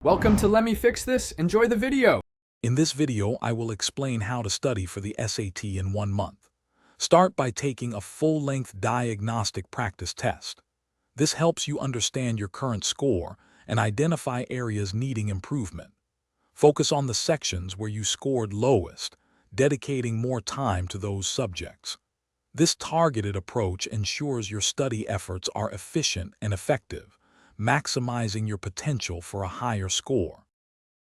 Welcome to Let Me Fix This. Enjoy the video. In this video, I will explain how to study for the SAT in 1 month. Start by taking a full-length diagnostic practice test. This helps you understand your current score and identify areas needing improvement. Focus on the sections where you scored lowest, dedicating more time to those subjects. This targeted approach ensures your study efforts are efficient and effective, maximizing your potential for a higher score.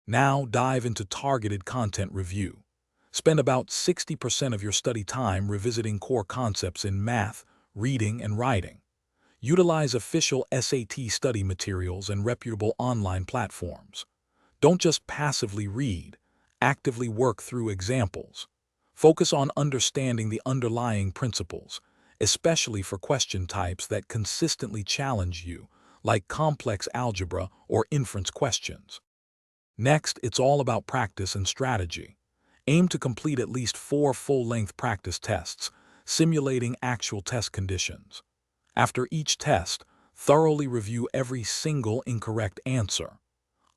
Now dive into targeted content review. Spend about 60% of your study time revisiting core concepts in math, reading, and writing. Utilize official SAT study materials and reputable online platforms. Don't just passively read, actively work through examples. Focus on understanding the underlying principles, especially for question types that consistently challenge you, like complex algebra or inference questions. Next, it's all about practice and strategy. Aim to complete at least 4 full-length practice tests, simulating actual test conditions. After each test, thoroughly review every single incorrect answer.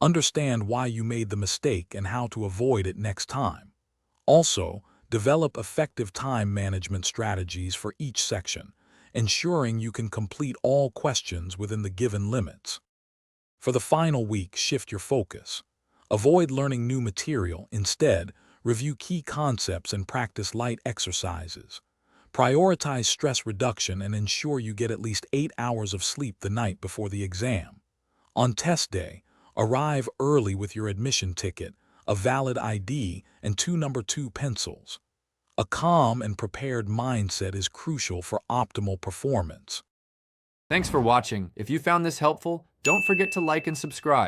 Understand why you made the mistake and how to avoid it next time. Also, develop effective time management strategies for each section, ensuring you can complete all questions within the given limits. For the final week, shift your focus. Avoid learning new material. Instead, review key concepts and practice light exercises. Prioritize stress reduction and ensure you get at least 8 hours of sleep the night before the exam. On test day, arrive early with your admission ticket, a valid ID, and 2 No. 2 pencils. A calm and prepared mindset is crucial for optimal performance. Thanks for watching. If you found this helpful, don't forget to like and subscribe.